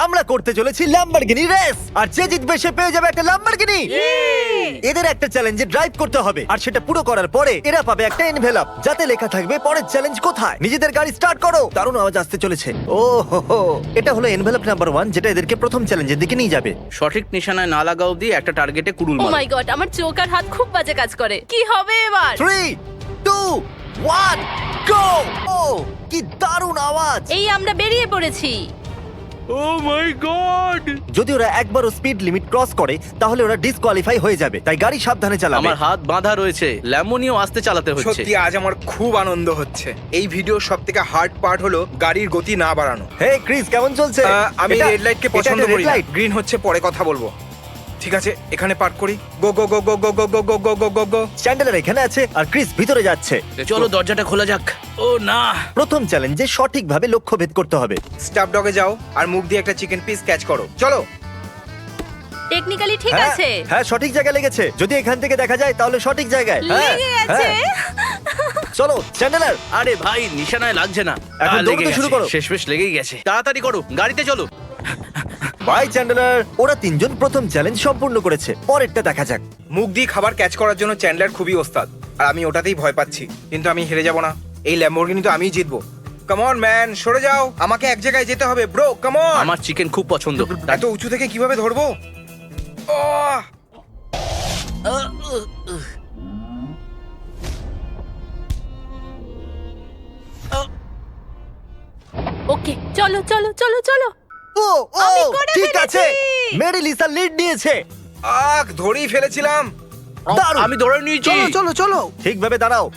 আমরা করতে চলেছি ল্যাম্বরগিনি রেস, আর যে জিতবে সে পেয়ে যাবে একটা ল্যাম্বরগিনি। এদের একটা চ্যালেঞ্জে ড্রাইভ করতে হবে, আর সেটা পুরো করার পরে এরা পাবে একটা এনভেলপ যাতে লেখা থাকবে পরের চ্যালেঞ্জ কোথায়। নিজেদের গাড়ি স্টার্ট করো, দারুণ আওয়াজ আসতে চলেছে। ও হো হো, এটা হলো এনভেলপ নাম্বার 1, যেটা এদেরকে প্রথম চ্যালেঞ্জের দিকে নিয়ে যাবে। সঠিক নিশানায় না লাগা অবধি একটা টার্গেটে কুড়ুল ও মারো। মাই গড, আমার চোখ আর হাত খুব বাজে কাজ করে। কি হবে এবার? 3, 2, 1, গো! ও কি দারুণ আওয়াজ! এই আমরা বেরিয়ে পড়েছি। ও মাই গড! যদি ওরা একবারও স্পিড লিমিট ক্রস করে তাহলে ওরা ডিসকোয়ালিফাই হয়ে যাবে, তাই গাড়ি সাবধানে চালাবে। আমার হাত বাঁধা রয়েছে, ল্যামোনিও আস্তে চালাতে হচ্ছে। সত্যি আজ আমার খুব আনন্দ হচ্ছে। এই ভিডিওর সব থেকে হার্ড পার্ট হলো গাড়ির গতি না বাড়ানো। হে ক্রিস, কেমন চলছে? আমি এটা- রেড লাইটকে এটা পছন্দ একটা করি red না। light। গ্রিন হচ্ছে পরে কথা বলবো। ঠিক আছে, এখানে পার্ক করি। গো গো গো গো গো গো গো গো গো গো গো গো। চ্যান্ডেলার এখানে আছে আর ক্রিস ভিতরে যাচ্ছে। চলো দরজাটা খোলা যাক। ও না, প্রথম চ্যালেঞ্জে সঠিকভাবে লক্ষ্য ভেদ করতে হবে। স্টাফ ডগে যাও আর মুখ দিয়ে একটা চিকেন পিস ক্যাচ করো। চলো। টেকনিক্যালি ঠিক হ্যাঁ, আছে। হ্যাঁ, সঠিক জায়গায় লেগেছে। যদি এখান থেকে দেখা যায় তাহলে সঠিক জায়গায়। হ্যাঁ, লেগে গেছে। হ্যাঁ। চলো চ্যান্ডেলার, আরে ভাই নিশানায় লাগছে না। এখন লেগে দৌড়তে গেছে। শুরু করো। শেষমেশ লেগেই গেছে। তাড়াতাড়ি করো, গাড়িতে চলো। Bye Chandler. ওরা তিনজন প্রথম চ্যালেঞ্জ সম্পূর্ণ করেছে, পরেরটা দেখা যাক। মুখ দিয়ে খাবার ক্যাচ করার জন্য চ্যান্ডলার খুবই ওস্তাদ, আর আমি ওটাতেই ভয় পাচ্ছি। কিন্তু আমি হেরে যাব না। এই ল্যাম্বরগিনি তো আমিই জিতবো। কাম অন ম্যান, সরে যাও। আমাকে এক জায়গায় যেতে হবে ব্রো, কাম অন। আমার চিকেন খুব পছন্দ। এত উঁচু থেকে কিভাবে ধরবো? আহ! ওকে, চলো চলো চলো চলো। ও ও আমি করে ঠিক আছে, ফেলেছি। মেরি লিসা লিড নিয়েছে। ধরেই ফেলেছিলাম। দারুণ। আমি ধরে নিয়েছি। ঠিকভাবে দাঁড়াও।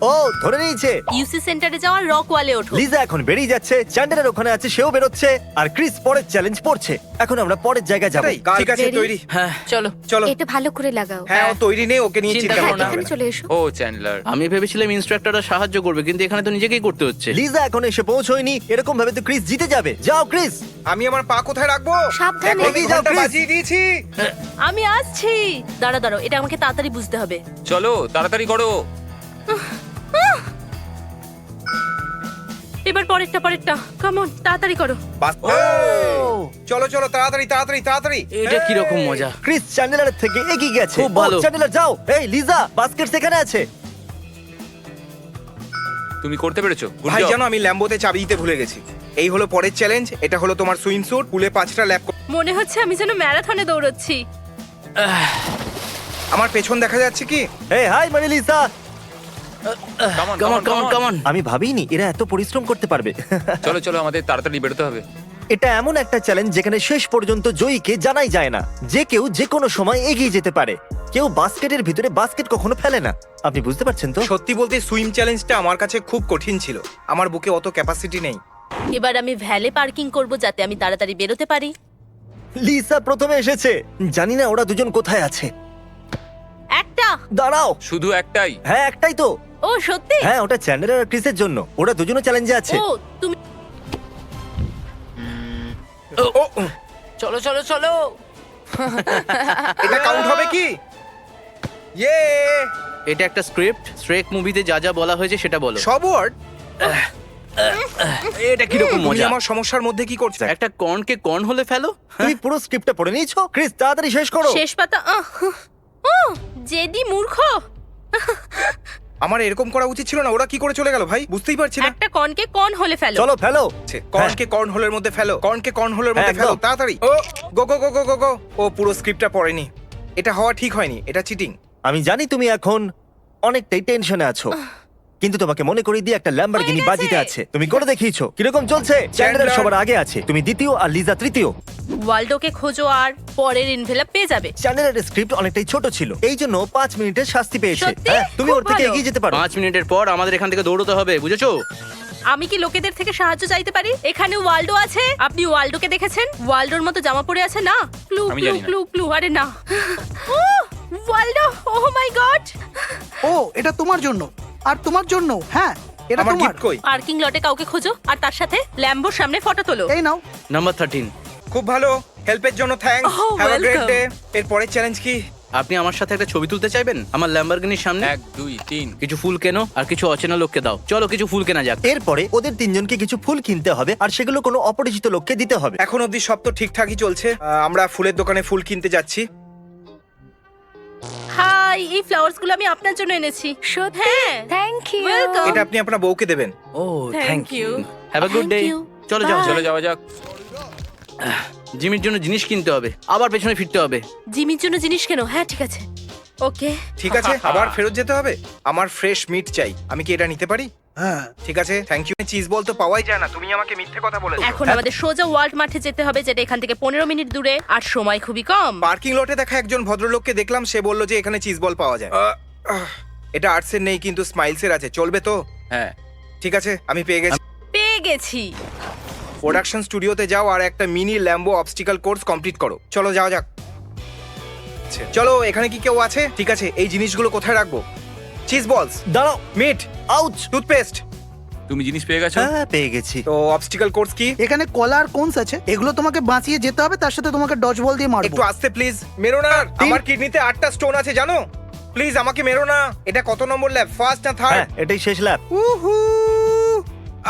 ও ধরে নিয়েছে। ইউসি সেন্টারে যাওয়ার রক ওয়ালে ওঠো। লিজা এখন বেরিয়ে যাচ্ছে, চ্যান্ডেলার ওখানে আছে, সেও বেরোচ্ছে, আর ক্রিস পরের চ্যালেঞ্জ পড়ছে। এখন আমরা পরের জায়গায় যাব। এটাই, ঠিক আছে, Ready? তৈরি। হ্যাঁ, চলো। চলো। এটা ভালো করে লাগাও। হ্যাঁ, ও তৈরি নেই, ওকে নিয়ে চিন্তা চিন্তা করো করতে না। হবে এখানে না। চলে এসো। ও চ্যান্ডলার, আমি ভেবেছিলাম ইন্সট্রাক্টররা সাহায্য করবে, কিন্তু এখানে তো নিজেকেই করতে হচ্ছে। লিজা এখন এসে পৌঁছয়নি, এরকম ভাবে তো ক্রিস জিতে যাবে। যাও ক্রিস। আমি আমার পা কোথায় রাখবো? সাবধানে। দেখো, আমি এগিয়ে যাও, ঘন্টা Chris। বাজিয়ে দিয়েছি। আমি আসছি। দাঁড়াও দাঁড়াও, এটা আমাকে তাড়াতাড়ি বুঝতে হবে। চলো তাড়াতাড়ি করো। এবার পরেরটা। কাম অন, তাড়াতাড়ি করো। বাস। চলো চলো, তাড়াতাড়ি তাড়াতাড়ি তাড়াতাড়ি। এটা কি রকম মজা। ক্রিস চ্যান্ডেলারের থেকে এগিয়ে গেছে। খুব ভালো। ও, চ্যান্ডেলার যাও। এই লিজা, বাস্কেট সেখানে আছে। তুমি করতে পেরেছো। Good ভাই job. জানো, আমি ল্যাম্বোতে চাবি দিতে ভুলে গেছি। এই হলো পরের চ্যালেঞ্জ। এটা হলো তোমার সুইম স্যুট। পুলে 5টা ল্যাপ। মনে হচ্ছে আমি যেন ম্যারাথনে দৌড়চ্ছি। আমার পেছন দেখা যাচ্ছে কি? এই hi Mary Lisa. Come on, come come on on, come on come on. Come on. আমি ভাবিনি এরা এত পরিশ্রম করতে পারবে। চলো চলো, আমাদের তাড়াতাড়ি বেরোতে হবে। এটা এমন একটা চ্যালেঞ্জ যেখানে শেষ পর্যন্ত জয়ীকে জানাই যায় না। যে কেউ যে কোনো সময় এগিয়ে যেতে পারে। কেউ বাস্কেটের ভিতরে বাস্কেট কখনো ফেলে না। আপনি বুঝতে পারছেন তো? সত্যি বলতে সুইম চ্যালেঞ্জটা আমার কাছে খুব কঠিন ছিল। আমার বুকে অত ক্যাপাসিটি নেই। এবার আমি ভ্যালে পার্কিং করব যাতে আমি তাড়াতাড়ি বেরোতে পারি। লিসা প্রথমে এসেছে। জানি না ওরা দুজন কোথায় আছে। একটা। দাঁড়াও। শুধু একটাই। হ্যাঁ, একটাই তো। ও সত্যি? হ্যাঁ, ওটা চ্যান্ডেলার আর ক্রিসের জন্য। ওরা দুজনও চ্যালেঞ্জে আছে। ও তুমি ও, চলো চলো চলো। এটা কাউন্ট হবে কি? ইয়ে! এটা একটা স্ক্রিপ্ট। শ্রেক মুভিতে যা যা বলা হয়েছে সেটা বলো। সব ওয়ার্ড? এটা কি রকম তুমি মজা। আমার সমস্যার মধ্যে কি করছো? একটা কর্নকে কর্ন হলে ফেলো। তুমি পুরো স্ক্রিপ্টটা পড়ে নিয়েছো? ক্রিস তাড়াতাড়ি শেষ করো। শেষ পাতা। জেদি মূর্খ। আমার এরকম করা উচিত ছিল না। ওরা কি করে চলে গেল ভাই? বুঝতেই পারছি না। একটা কর্নকে কর্ন হলে ফেলো। চলো ফেলো। কর্নকে কর্ন হোলের মধ্যে ফেলো। কর্নকে কর্ন হোলের মধ্যে হ্যাঁ, ফেলো একদম। তাড়াতাড়ি। ও গো গো গো গো গো গো। ও পুরো স্ক্রিপ্টটা পড়েনি। এটা হওয়া ঠিক হয়নি। এটা চিটিং। আমি জানি তুমি এখন অনেকটাই টেনশনে আছো, কিন্তু তোমাকে মনে করিয়ে দিয়ে একটা ল্যাম্বরগিনি হয়ে গেছে। বাজিতে আছে। তুমি করে দেখিয়েছো। কিরকম চলছে? চ্যান্ডেলার সবার আগে আছে, তুমি দ্বিতীয় আর লিজা তৃতীয়। ওয়াল্ডোকে খোঁজো আর পরের ইনভেলপ পেয়ে যাবে। চ্যান্ডেলারের স্ক্রিপ্ট অনেকটাই ছোট ছিল, এই জন্য 5 মিনিটের শাস্তি পেয়েছে। সত্যি? হ্যাঁ, তুমি খুব ওর থেকে ভালো। এগিয়ে যেতে পারো। 5 মিনিটের পর আমাদের এখান থেকে দৌড়তে হবে, বুঝেছো? আমি কি লোকেদের থেকে সাহায্য চাইতে পারি? এখানে ওয়াল্ডো আছে। আপনি ওয়াল্ডোকে দেখেছেন? ওয়াল্ডোর মতো জামা পরে আছে না? ক্লু আমি ক্লু জানি না। Clue clue. আরে না। ও ওয়াল্ডো, ও মাই গড। ও এটা তোমার জন্য আর তোমার জন্য। হ্যাঁ, এটা আমার তোমার। গিফট কই? পার্কিং লটে কাউকে খোঁজো আর তার সাথে ল্যাম্বোর সামনে ফটো তোলো। এই নাও। নাম্বার 13। খুব ভালো। হেল্পের জন্য thanks. Oh, have a great welcome. Day. এর পরের চ্যালেঞ্জ কি? আপনি আমার সাথে একটা ছবি তুলতে চাইবেন আমার ল্যাম্বরগিনির সামনে? 1 2 3 কিছু ফুল কেনো আর কিছু অচেনা লোককে দাও। চলো কিছু ফুল কেনা যাক। এরপরে ওদের তিনজনকে কিছু ফুল কিনতে হবে আর সেগুলো কোনো অপরিচিত লোককে দিতে হবে। এখন অবধি সব তো ঠিকঠাকই চলছে। আমরা ফুলের দোকানে ফুল কিনতে যাচ্ছি। হাই, এই ফ্লাওয়ার্স গুলো আমি আপনার জন্য এনেছি। সত্যি? হ্যাঁ, থ্যাংক ইউ। ওয়েলকাম। এটা আপনি আপনার বউকে দেবেন। ও Thank you. Have a good day. Thank you. চলো যাও চলো যাওয়া যাক। জিমির জন্য জিনিস কিনতে হবে, আবার পেছনে ফিরতে হবে। জিমির জন্য জিনিস কেন? হ্যাঁ, ঠিক আছে। ওকে। ঠিক আছে, আবার ফেরত যেতে হবে। আমার ফ্রেশ মিট চাই। আমি কি এটা নিতে পারি? হ্যাঁ, ঠিক আছে, থ্যাংক ইউ। চিজ বল তো পাওয়াই যায় না, তুমি আমাকে মিথ্যে কথা বলেছো। এখন আমাদের সোজা ওয়ার্ল্ড মাঠে যেতে হবে, যেটা এখান থেকে 15 মিনিট দূরে, আর সময় খুবই কম। পার্কিং লটে দেখা একজন ভদ্রলোককে দেখলাম, সে বলল যে এখানে চিজ বল পাওয়া যায়। এটা আর্টসের নেই কিন্তু স্মাইলসের আছে, চলবে তো? হ্যাঁ ঠিক আছে, আমি পেয়ে গেছি। পেয়ে গেছি। প্রোডাকশন স্টুডিওতে যাও আর একটা mini Lambo obstacle course complete করো। চলো যাওয়া যাক। চলো, এখানে কি কেউ আছে? ঠিক আছে, এই জিনিসগুলো কোথায় রাখবো? চিজ বলস, দাঁড়াও, মিট, আউচ। টুথপেস্ট। তুমি জিনিস পেয়ে গেছো? হ্যাঁ, পেয়ে গেছি। তো অবস্টিকাল কোর্স কি? এখানে কলা আর কোনস আছে, এগুলো তোমাকে বাঁচিয়ে যেতে হবে, তার সাথে তোমাকে ডজ বল দিয়ে মারবো। একটু আস্তে প্লিজ, মেরো না। আমার কিডনিতে 8টা স্টোন আছে জানো। প্লিজ আমাকে মেরো না। এটা কত নম্বর ল্যাব, ফার্স্ট না থার্ড? হ্যাঁ, এটাই শেষ ল্যাব। উহু,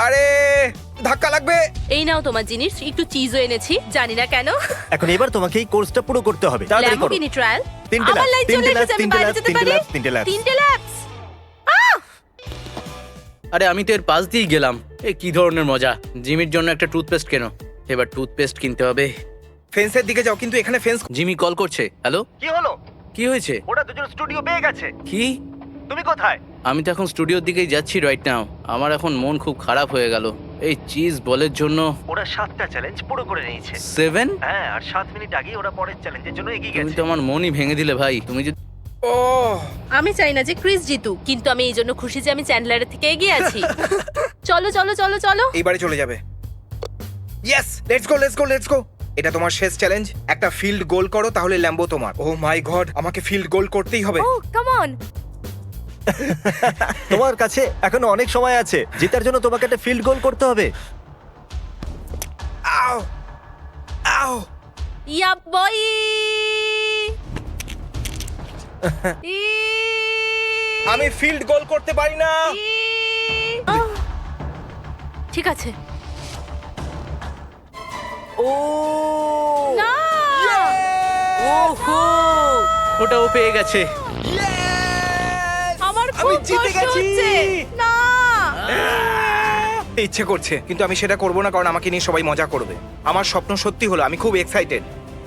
আরে ধাক্কা লাগবে। এই নাও তোমার জিনিস, একটু চিজও এনেছি, জানি না কেন। এখন এবার তোমাকে এই কোর্সটা পুরো করতে হবে। তাড়াতাড়ি করো। Lamborghini trial. তিনটে আমার laps, লাইট তিনটে চলে laps, এসেছে, আমি তিনটে বাইরে laps, যেতে তিনটে পারি। laps, তিনটে laps। 3টে ল্যাপস। আরে আমি তো এর পাশ দিয়েই গেলাম। এ কি ধরনের মজা। জিমির জন্য একটা টুথপেস্ট কেনো। এবার টুথপেস্ট কিনতে হবে। ফেন্সের দিকে যাও, কিন্তু এখানে ফেন্স। জিমি কল করছে। হ্যালো, কি হলো? কি হয়েছে? ওরা দুজন স্টুডিও পেয়ে গেছে। কি? তুমি কোথায়? আমি তো এখন স্টুডিওর দিকেই যাচ্ছি রাইট নাও। আমার এখন মন খুব খারাপ হয়ে গেল। এই চিজ বলের জন্য। ওরা 7টা চ্যালেঞ্জ পুরো করে নিয়েছে। 7? হ্যাঁ, আর 7 মিনিট আগেই ওরা পরের চ্যালেঞ্জের জন্য এগিয়ে তুমি গেছে। তো আমার মনই ভেঙে দিলে ভাই। তুমি যদি ও আমি চাই না যে ক্রিস জিতুক, কিন্তু আমি এই জন্য খুশি যে আমি চ্যান্ডলারের থেকে এগিয়ে আছি। চলো চলো চলো চলো। এইবারে চলে যাবে। Yes, let's go let's go let's go. এটা তোমার শেষ চ্যালেঞ্জ। একটা ফিল্ড গোল করো, তাহলে ল্যাম্বো তোমার। ও মাই গড, আমাকে ফিল্ড গোল করতেই হবে। ও কাম অন। তোমার কাছে এখনো অনেক সময় আছে। জেতার জন্য তোমাকে একটা ফিল্ড গোল করতে হবে। আও আও। ইয়া বয়। আমি ফিল্ড গোল করতে পারি না। ঠিক আছে। ও না! ওহো, ওটা ও পেয়ে গেছে। আমার আমি খুব জিতে কষ্ট গেছি। হচ্ছে। না! ইচ্ছে করছে, কিন্তু আমি সেটা করব না, কারণ আমাকে নিয়ে সবাই মজা করবে। আমার স্বপ্ন সত্যি হলো, আমি খুব এক্সাইটেড।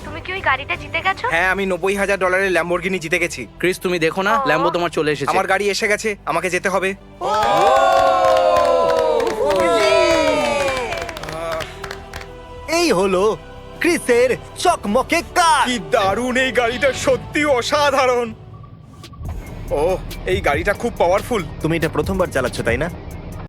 তুমি কি ওই গাড়িটা জিতে গেছো? হ্যাঁ, আমি $90,000 ল্যাম্বরগিনি জিতে গেছি। ক্রিস তুমি দেখো না, ল্যাম্বো তোমার চলে এসেছে। আমার গাড়ি এসে গেছে, আমাকে যেতে হবে। এই হলো ক্রিসের চকমকে কার। কি দারুণ, এই গাড়িটা সত্যি অসাধারণ। ও, এই গাড়িটা খুব পাওয়ারফুল। তুমি এটা প্রথমবার চালাচ্ছ, তাই না?